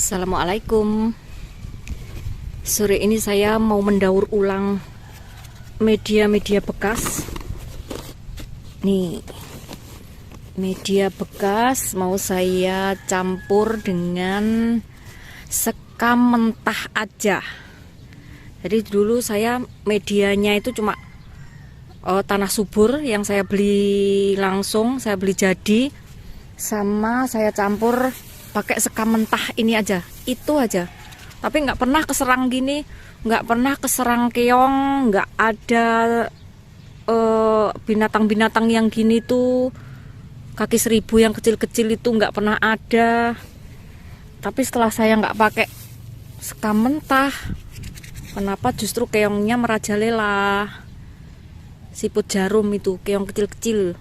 Assalamualaikum. Sore ini saya mau mendaur ulang media-media bekas. Nih, media bekas mau saya campur dengan sekam mentah aja. Jadi dulu saya medianya itu cuma tanah subur yang saya beli langsung, saya beli jadi, sama saya campur pakai sekam mentah ini aja, itu aja. Tapi nggak pernah keserang gini, nggak pernah keserang keong, nggak ada binatang-binatang yang gini tuh, kaki seribu yang kecil-kecil itu nggak pernah ada. Tapi setelah saya nggak pakai sekam mentah, kenapa justru keongnya merajalela? Siput jarum itu, keong kecil-kecil.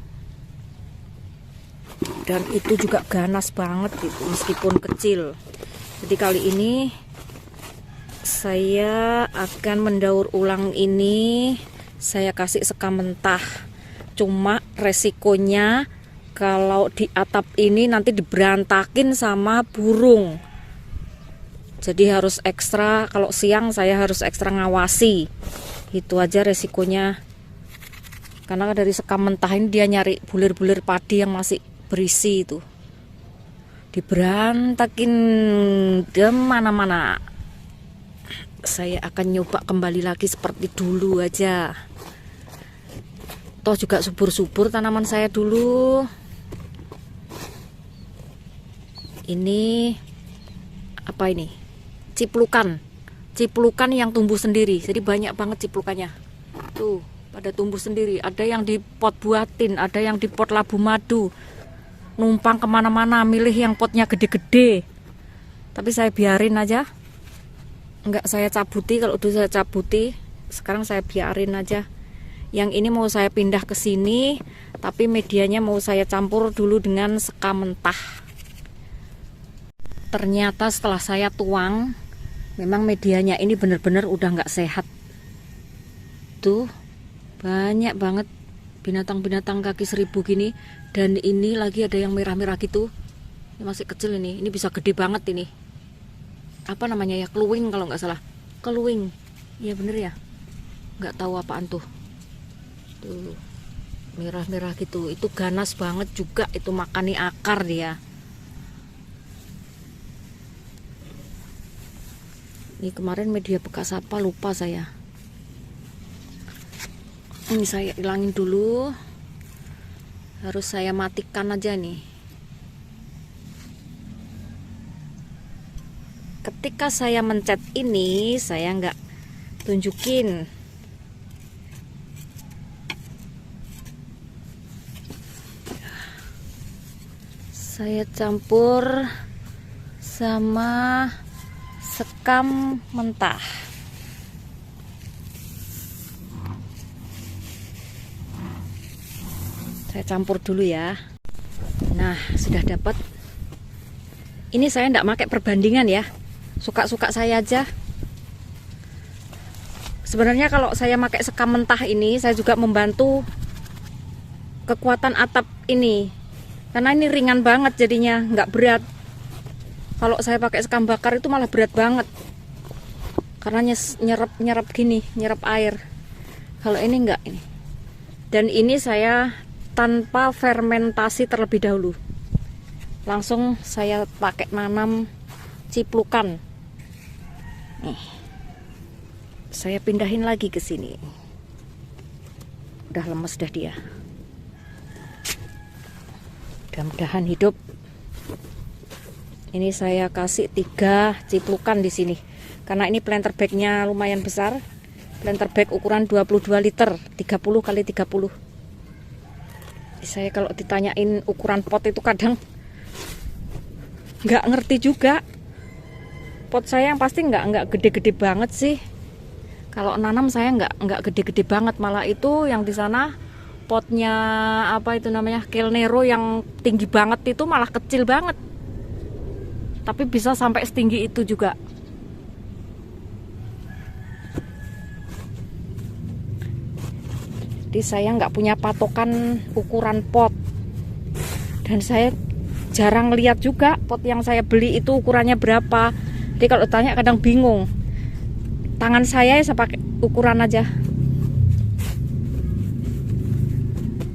Dan itu juga ganas banget gitu, meskipun kecil. Jadi kali ini saya akan mendaur ulang ini. Saya kasih sekam mentah. Cuma resikonya kalau di atap ini nanti diberantakin sama burung. Jadi harus ekstra, kalau siang saya harus ekstra ngawasi. Itu aja resikonya. Karena dari sekam mentah ini dia nyari bulir-bulir padi yang masih berisi itu, diberantakin di mana-mana. Saya akan nyoba kembali lagi seperti dulu aja. Toh juga subur-subur tanaman saya dulu. Ini apa ini? Ciplukan yang tumbuh sendiri. Jadi banyak banget ciplukannya. Tuh, pada tumbuh sendiri. Ada yang di pot buatin, ada yang di pot labu madu. Numpang kemana-mana, milih yang potnya gede-gede. Tapi saya biarin aja, nggak saya cabuti. Kalau dulu saya cabuti, sekarang saya biarin aja. Yang ini mau saya pindah ke sini, tapi medianya mau saya campur dulu dengan sekam mentah. Ternyata setelah saya tuang, memang medianya ini benar-benar udah nggak sehat. Tuh, banyak banget binatang-binatang kaki seribu gini. Dan ini lagi ada yang merah-merah gitu. Ini masih kecil ini bisa gede banget ini. Apa namanya ya, keluing kalau nggak salah. Keluing, iya bener ya. Nggak tahu apaan tuh. Tuh, merah-merah gitu. Itu ganas banget juga, itu makani akar dia. Ini kemarin media bekas apa lupa saya. Ini saya hilangin dulu. Harus saya matikan aja nih. Ketika saya mencet ini, saya nggak tunjukin. Saya campur sama sekam mentah. Saya campur dulu ya. Nah, sudah dapat. Ini saya enggak pakai perbandingan ya. Suka-suka saya aja. Sebenarnya kalau saya pakai sekam mentah ini, saya juga membantu kekuatan atap ini. Karena ini ringan banget jadinya, nggak berat. Kalau saya pakai sekam bakar itu malah berat banget. Karena nyerap gini, nyerap air. Kalau ini enggak ini. Dan ini saya tanpa fermentasi terlebih dahulu, langsung saya pakai nanam ciplukan. Nih, saya pindahin lagi ke sini. Udah lemes dah dia. Mudah-mudahan hidup. Ini saya kasih 3 ciplukan di sini, karena ini planter bagnya lumayan besar. Planter bag ukuran 22 liter, 30 kali 30. Saya kalau ditanyain ukuran pot itu kadang nggak ngerti juga. Pot saya yang pasti nggak gede-gede banget sih. Kalau nanam saya nggak gede-gede banget, malah itu yang di sana potnya apa itu namanya, kelnero yang tinggi banget itu malah kecil banget. Tapi bisa sampai setinggi itu juga. Jadi saya nggak punya patokan ukuran pot, dan saya jarang lihat juga pot yang saya beli itu ukurannya berapa. Jadi kalau tanya kadang bingung. Tangan saya pakai ukuran aja.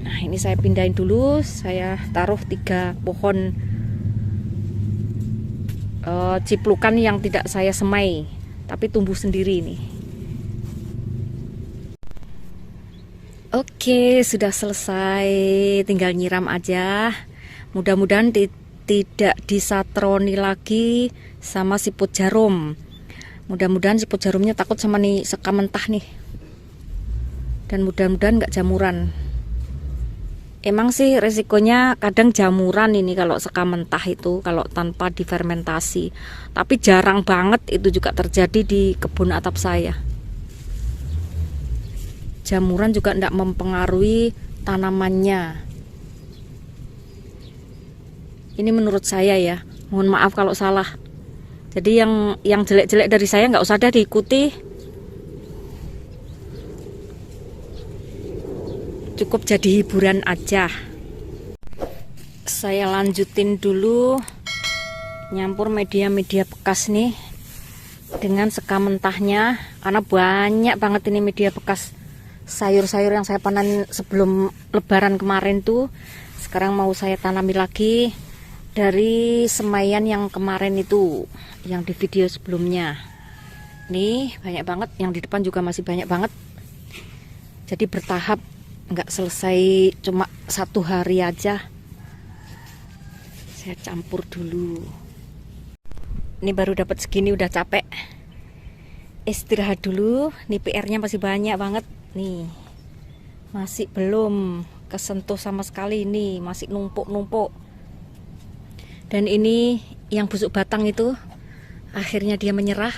Nah ini saya pindahin dulu. Saya taruh 3 pohon ciplukan yang tidak saya semai, tapi tumbuh sendiri nih. Oke, sudah selesai, tinggal nyiram aja. Mudah-mudahan tidak disatroni lagi sama siput jarum. Mudah-mudahan siput jarumnya takut sama nih sekam mentah nih. Dan mudah-mudahan nggak jamuran. Emang sih resikonya kadang jamuran ini kalau sekam mentah itu, kalau tanpa difermentasi. Tapi jarang banget itu juga terjadi di kebun atap saya. Jamuran juga tidak mempengaruhi tanamannya. Ini menurut saya ya, mohon maaf kalau salah. Jadi yang jelek-jelek dari saya nggak usah ada diikuti. Cukup jadi hiburan aja. Saya lanjutin dulu nyampur media-media bekas nih dengan sekam mentahnya, karena banyak banget ini media bekas sayur-sayur yang saya panen sebelum lebaran kemarin tuh. Sekarang mau saya tanami lagi dari semaian yang kemarin itu, yang di video sebelumnya. Nih banyak banget, yang di depan juga masih banyak banget. Jadi bertahap, nggak selesai cuma 1 hari aja. Saya campur dulu. Ini baru dapat segini udah capek. Istirahat dulu. Nih PR-nya masih banyak banget nih. Masih belum kesentuh sama sekali, ini masih numpuk-numpuk. Dan ini yang busuk batang itu akhirnya dia menyerah,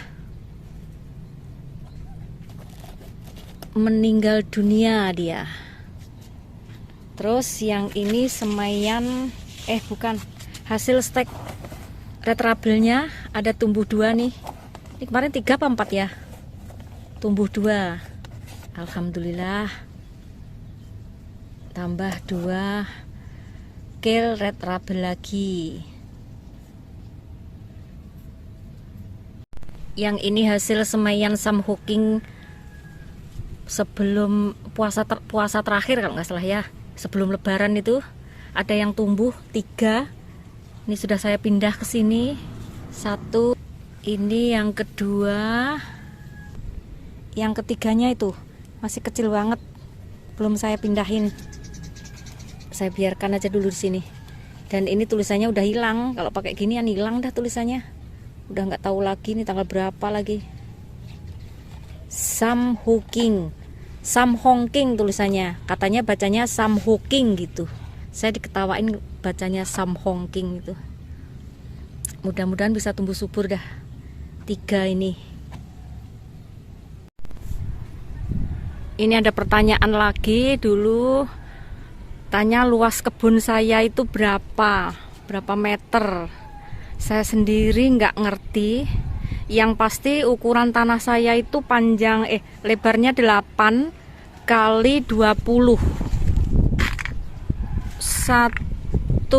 meninggal dunia dia. Terus yang ini semaian, bukan, hasil stek red rabelnya ada tumbuh 2 nih. Ini kemarin 3 apa 4 ya? Tumbuh 2. Alhamdulillah. Tambah 2 kale red rabel lagi. Yang ini hasil semaian Sam Hooking sebelum puasa terakhir kalau nggak salah ya. Sebelum lebaran itu ada yang tumbuh 3. Ini sudah saya pindah ke sini 1. Ini yang kedua. Yang ketiganya itu masih kecil banget, belum saya pindahin. Saya biarkan aja dulu di sini. Dan ini tulisannya udah hilang. Kalau pakai ginian hilang dah tulisannya. Udah nggak tahu lagi nih tanggal berapa lagi. Sam Hooking, Sam Hongking tulisannya. Katanya bacanya Sam Hooking gitu. Saya diketawain bacanya Sam Hongking itu. Mudah-mudahan bisa tumbuh subur dah 3 ini. Ini ada pertanyaan lagi dulu. Tanya luas kebun saya itu berapa meter. Saya sendiri nggak ngerti. Yang pasti ukuran tanah saya itu panjang lebarnya 8 kali 20, 1,5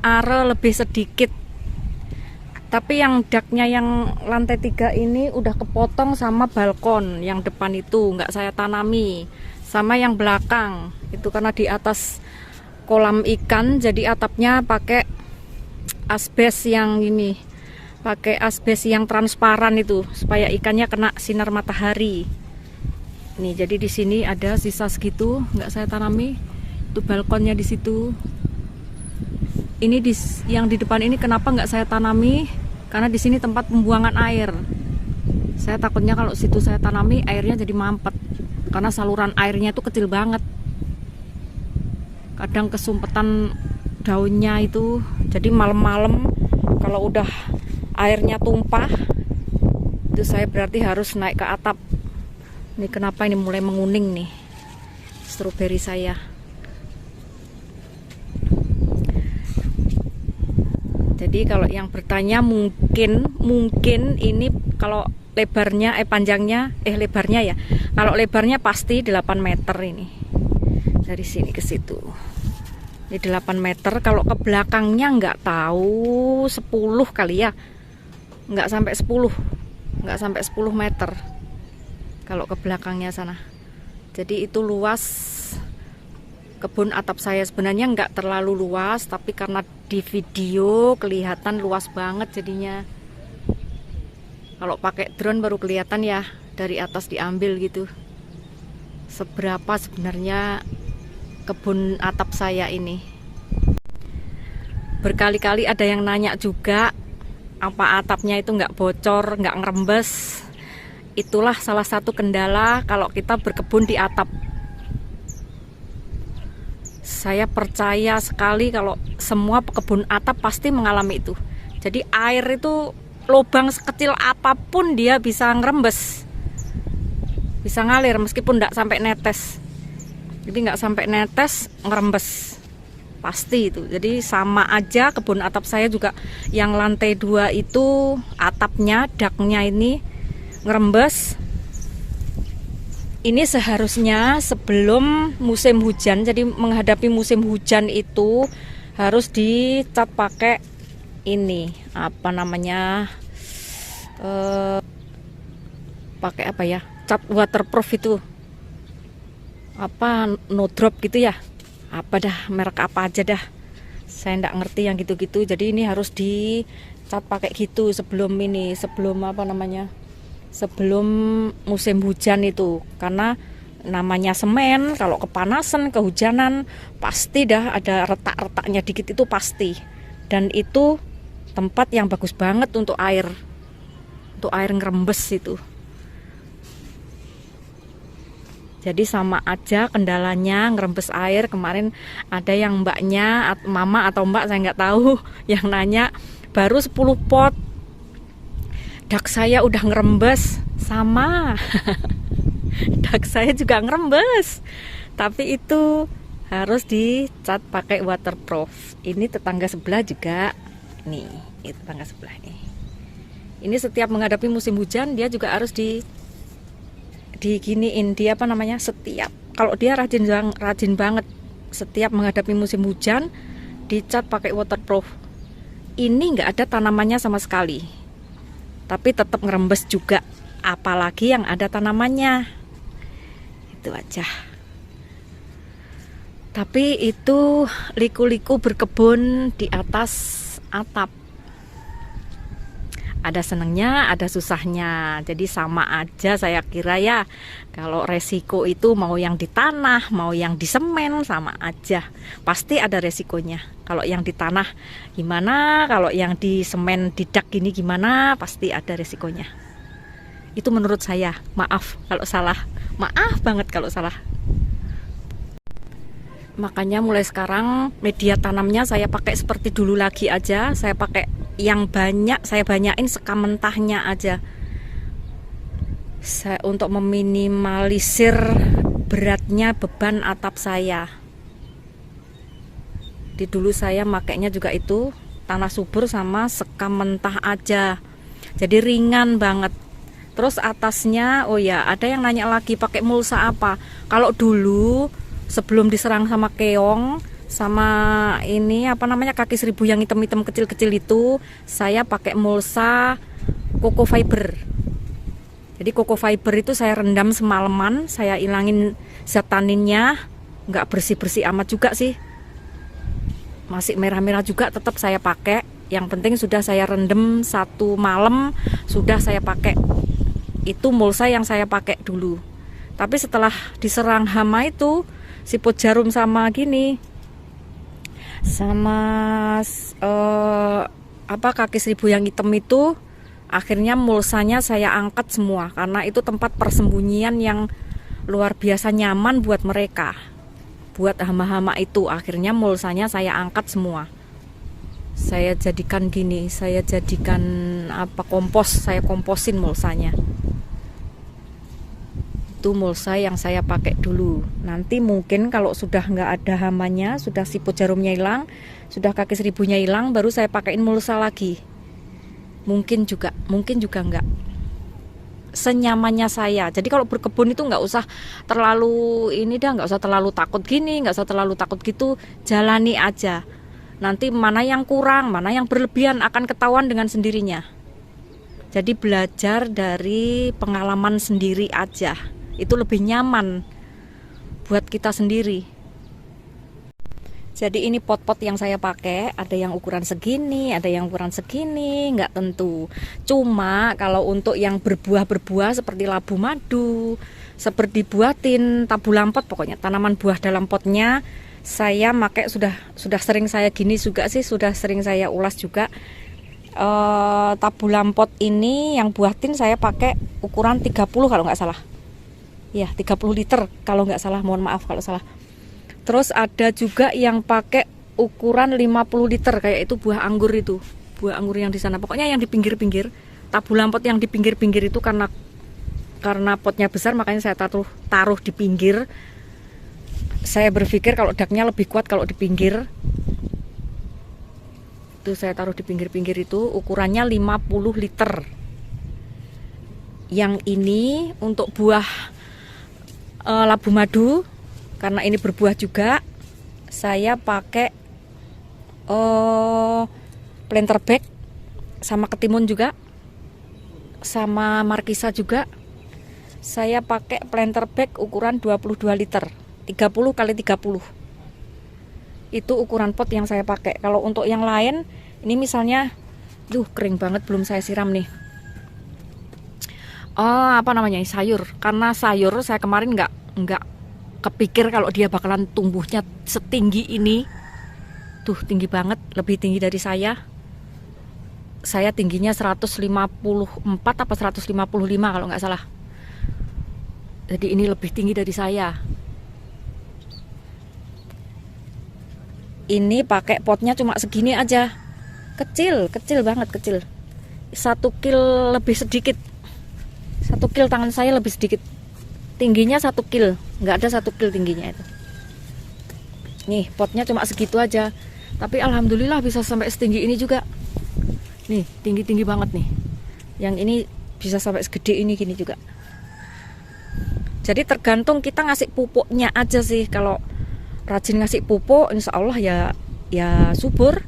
are lebih sedikit. Tapi yang daknya yang lantai 3 ini udah kepotong sama balkon yang depan itu nggak saya tanami, sama yang belakang itu karena di atas kolam ikan, jadi atapnya pakai asbes yang ini, pakai asbes yang transparan itu supaya ikannya kena sinar matahari. Nih jadi di sini ada sisa segitu nggak saya tanami. Itu balkonnya di situ. Ini yang di depan ini kenapa nggak saya tanami? Karena di sini tempat pembuangan air. Saya takutnya kalau situ saya tanami airnya jadi mampet, karena saluran airnya itu kecil banget. Kadang kesumpetan daunnya itu, jadi malam-malam kalau udah airnya tumpah itu saya berarti harus naik ke atap. Ini kenapa ini mulai menguning nih stroberi saya. Jadi kalau yang bertanya mungkin ini kalau lebarnya panjangnya lebarnya ya. Kalau lebarnya pasti 8 meter ini. Dari sini ke situ. Ini 8 meter, kalau ke belakangnya nggak tahu 10 kali ya. Nggak sampai 10. Nggak sampai 10 meter. Kalau ke belakangnya sana. Jadi itu luas kebun atap saya. Sebenarnya nggak terlalu luas, tapi karena di video kelihatan luas banget jadinya. Kalau pakai drone baru kelihatan ya, dari atas diambil gitu. Seberapa sebenarnya kebun atap saya ini. Berkali-kali ada yang nanya juga, apa atapnya itu nggak bocor, nggak ngerembes. Itulah salah satu kendala kalau kita berkebun di atap. Saya percaya sekali kalau semua kebun atap pasti mengalami itu. Jadi air itu lubang sekecil apapun dia bisa ngerembes, bisa ngalir meskipun nggak sampai netes. Jadi nggak sampai netes, ngerembes pasti itu. Jadi sama aja kebun atap saya juga, yang lantai 2 itu atapnya, daknya ini ngerembes. Ini seharusnya sebelum musim hujan, jadi menghadapi musim hujan itu harus dicat pakai ini, apa namanya, pakai apa ya, cat waterproof itu, apa, no drop gitu ya, apa dah, merek apa aja dah, saya nggak ngerti yang gitu-gitu. Jadi ini harus dicat pakai gitu sebelum ini, sebelum apa namanya, sebelum musim hujan itu. Karena namanya semen, kalau kepanasan, kehujanan, pasti dah ada retak-retaknya dikit, itu pasti. Dan itu tempat yang bagus banget untuk air ngerembes itu. Jadi sama aja kendalanya ngerembes air. Kemarin ada yang mbaknya, mama atau mbak saya nggak tahu, yang nanya baru 10 pot dak saya udah ngerembes. Sama dak saya juga ngerembes, tapi itu harus dicat pakai waterproof. Ini tetangga sebelah juga nih, itu tetangga sebelah nih. Ini setiap menghadapi musim hujan dia juga harus diginiin, dia apa namanya, setiap, kalau dia rajin banget, setiap menghadapi musim hujan dicat pakai waterproof. Ini nggak ada tanamannya sama sekali, tapi tetap ngerembes juga, apalagi yang ada tanamannya. Itu aja. Tapi itu liku-liku berkebun di atas atap. Ada senengnya, ada susahnya. Jadi sama aja saya kira ya. Kalau resiko itu mau yang di tanah, mau yang di semen, sama aja. Pasti ada resikonya. Kalau yang di tanah gimana, kalau yang di semen, di dak gini gimana, pasti ada resikonya. Itu menurut saya. Maaf kalau salah. Maaf banget kalau salah. Makanya mulai sekarang media tanamnya saya pakai seperti dulu lagi aja. Saya pakai yang banyak, saya banyain sekam mentahnya aja. Untuk meminimalisir beratnya beban atap saya. Di dulu saya makainya juga itu tanah subur sama sekam mentah aja. Jadi ringan banget. Terus atasnya, oh ya, ada yang nanya lagi pakai mulsa apa? Kalau dulu sebelum diserang sama keong, sama ini apa namanya, kaki seribu yang hitam-hitam kecil-kecil itu, saya pakai mulsa coco fiber. Jadi coco fiber itu saya rendam semalaman, saya ilangin zat taninnya, nggak bersih-bersih amat juga sih, masih merah-merah juga, tetap saya pakai. Yang penting sudah saya rendam 1 malam, sudah saya pakai. Itu mulsa yang saya pakai dulu. Tapi setelah diserang hama itu, siput jarum sama gini, sama kaki seribu yang hitam itu, akhirnya mulsanya saya angkat semua, karena itu tempat persembunyian yang luar biasa nyaman buat mereka, buat hama-hama itu. Akhirnya mulsanya saya angkat semua, saya jadikan gini, saya jadikan kompos, saya komposin mulsanya. Itu mulsa yang saya pakai dulu. Nanti mungkin kalau sudah nggak ada hamanya, sudah siput jarumnya hilang, sudah kaki seribunya hilang, baru saya pakaiin mulsa lagi. Mungkin juga enggak. senyamannya saya. Jadi kalau berkebun itu nggak usah terlalu nggak usah terlalu takut gini, nggak usah terlalu takut gitu, jalani aja. Nanti mana yang kurang, mana yang berlebihan akan ketahuan dengan sendirinya. Jadi belajar dari pengalaman sendiri aja, itu lebih nyaman buat kita sendiri. Jadi ini pot-pot yang saya pakai, ada yang ukuran segini, ada yang ukuran segini, nggak tentu. Cuma kalau untuk yang berbuah-berbuah seperti labu madu, seperti buatin, tabu lampot, pokoknya tanaman buah dalam potnya, saya pakai sudah sering saya gini juga sih, sudah sering saya ulas juga. Tabu lampot ini yang buatin saya pakai ukuran 30 kalau nggak salah. Ya, 30 liter kalau nggak salah, mohon maaf kalau salah. Terus ada juga yang pakai ukuran 50 liter, kayak itu buah anggur itu. Buah anggur yang di sana. Pokoknya yang di pinggir-pinggir, tabu lampot yang di pinggir-pinggir itu karena potnya besar makanya saya taruh di pinggir. Saya berpikir kalau daknya lebih kuat kalau di pinggir. Itu saya taruh di pinggir-pinggir itu, ukurannya 50 liter. Yang ini untuk buah labu madu, karena ini berbuah juga, saya pakai planter bag sama ketimun juga, sama markisa juga. Saya pakai planter bag ukuran 22 liter, 30 kali 30. Itu ukuran pot yang saya pakai. Kalau untuk yang lain, ini misalnya, kering banget belum saya siram nih. Sayur. Karena sayur saya kemarin nggak kepikir kalau dia bakalan tumbuhnya setinggi ini. Tuh, tinggi banget, lebih tinggi dari saya. Saya tingginya 154 apa 155 kalau nggak salah. Jadi ini lebih tinggi dari saya. Ini pakai potnya cuma segini aja. Kecil banget, kecil. 1 kil lebih sedikit. 1 kil tangan saya lebih sedikit. Tingginya 1 kil, nggak ada 1 kil tingginya itu. Nih, potnya cuma segitu aja. Tapi alhamdulillah bisa sampai setinggi ini juga. Nih, tinggi-tinggi banget nih. Yang ini bisa sampai segede ini gini juga. Jadi tergantung kita ngasih pupuknya aja sih. Kalau rajin ngasih pupuk, insya Allah ya subur,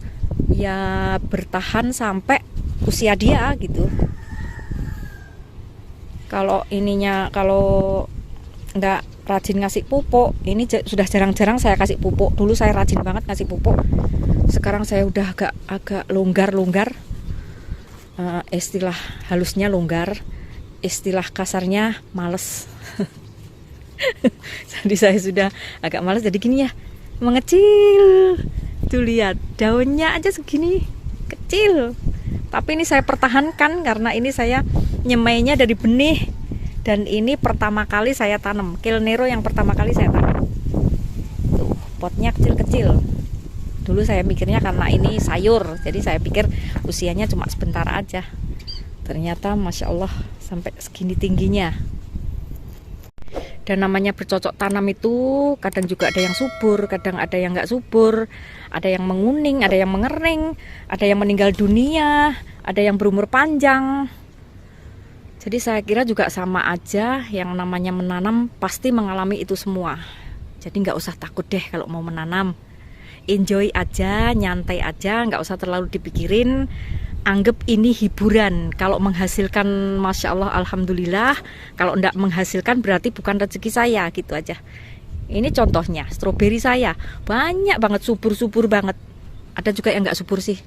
ya bertahan sampai usia dia gitu. Kalau nggak rajin ngasih pupuk, ini sudah jarang-jarang saya kasih pupuk. Dulu saya rajin banget ngasih pupuk, sekarang saya udah agak longgar. Istilah halusnya longgar, istilah kasarnya males. Jadi saya sudah agak males, jadi gini ya, mengecil. Tuh lihat, daunnya aja segini, kecil. Tapi ini saya pertahankan karena ini saya nyemainya dari benih. Dan ini pertama kali saya tanam, Kilnero yang pertama kali saya tanam. Tuh, potnya kecil-kecil. Dulu saya mikirnya karena ini sayur, jadi saya pikir usianya cuma sebentar aja. Ternyata Masya Allah sampai segini tingginya. Dan namanya bercocok tanam itu kadang juga ada yang subur, kadang ada yang nggak subur, ada yang menguning, ada yang mengering, ada yang meninggal dunia, ada yang berumur panjang. Jadi saya kira juga sama aja, yang namanya menanam pasti mengalami itu semua. Jadi nggak usah takut deh kalau mau menanam. Enjoy aja, nyantai aja, nggak usah terlalu dipikirin. Anggap ini hiburan. Kalau menghasilkan, Masya Allah, Alhamdulillah. Kalau nggak menghasilkan berarti bukan rezeki saya, gitu aja. Ini contohnya, stroberi saya banyak banget, subur-subur banget. Ada juga yang nggak subur sih.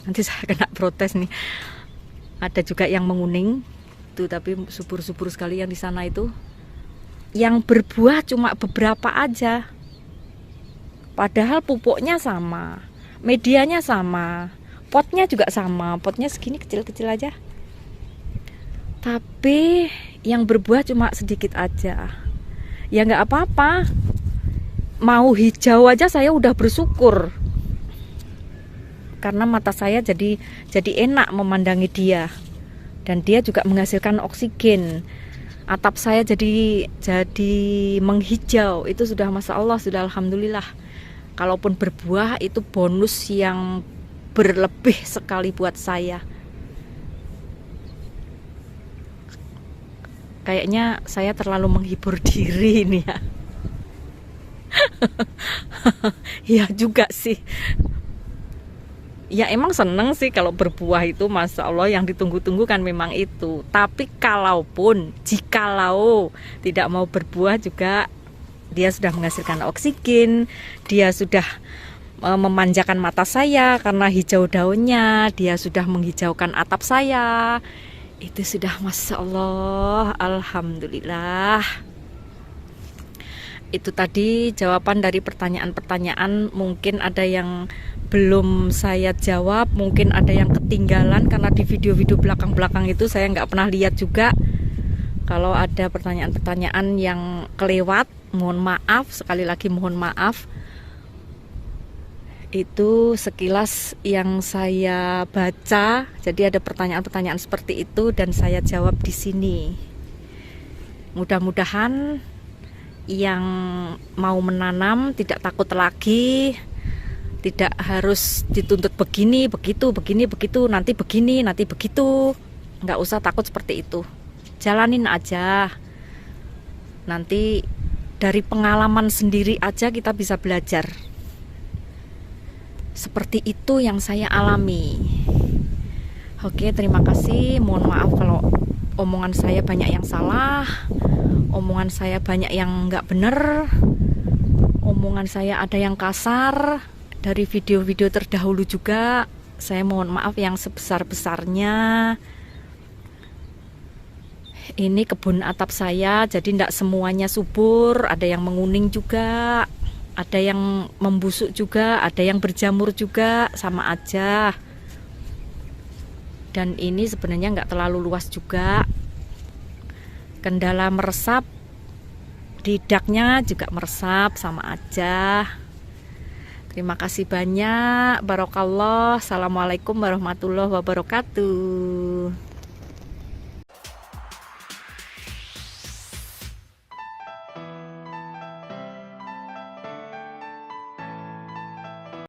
Nanti saya kena protes nih. Ada juga yang menguning. Tapi subur-subur sekali yang di sana itu. Yang berbuah cuma beberapa aja. Padahal pupuknya sama, medianya sama, potnya juga sama, potnya segini kecil-kecil aja. Tapi yang berbuah cuma sedikit aja. Ya nggak apa-apa. Mau hijau aja saya udah bersyukur. Karena mata saya jadi enak memandangi dia. Dan dia juga menghasilkan oksigen. Atap saya jadi menghijau. Itu sudah Masya Allah, sudah Alhamdulillah. Kalaupun berbuah itu bonus yang berlebih sekali buat saya. Kayaknya saya terlalu menghibur diri ini ya. Ya juga sih. Ya emang seneng sih kalau berbuah itu, Masya Allah, yang ditunggu-tunggu kan memang itu. Tapi jikalau tidak mau berbuah juga, dia sudah menghasilkan oksigen, dia sudah memanjakan mata saya karena hijau daunnya, dia sudah menghijaukan atap saya. Itu sudah Masya Allah, Alhamdulillah. Itu tadi jawaban dari pertanyaan-pertanyaan. Mungkin ada yang belum saya jawab, mungkin ada yang ketinggalan karena di video-video belakang-belakang itu saya nggak pernah lihat juga. Kalau ada pertanyaan-pertanyaan yang kelewat, mohon maaf, sekali lagi mohon maaf. Itu sekilas yang saya baca, jadi ada pertanyaan-pertanyaan seperti itu dan saya jawab di sini. Mudah-mudahan yang mau menanam tidak takut lagi, tidak harus dituntut begini, begitu, nanti begini, nanti begitu. Nggak usah takut seperti itu. Jalanin aja. Nanti dari pengalaman sendiri aja kita bisa belajar. Seperti itu yang saya alami. Oke, terima kasih. Mohon maaf kalau omongan saya banyak yang salah, omongan saya banyak yang nggak bener, omongan saya ada yang kasar. Dari video-video terdahulu juga saya mohon maaf yang sebesar-besarnya. Ini kebun atap saya, jadi tidak semuanya subur, ada yang menguning juga, ada yang membusuk juga, ada yang berjamur juga, sama aja. Dan ini sebenarnya nggak terlalu luas juga. Kendala meresap, didaknya juga meresap, sama aja. Terima kasih banyak. Barokallah. Assalamualaikum warahmatullahi wabarakatuh.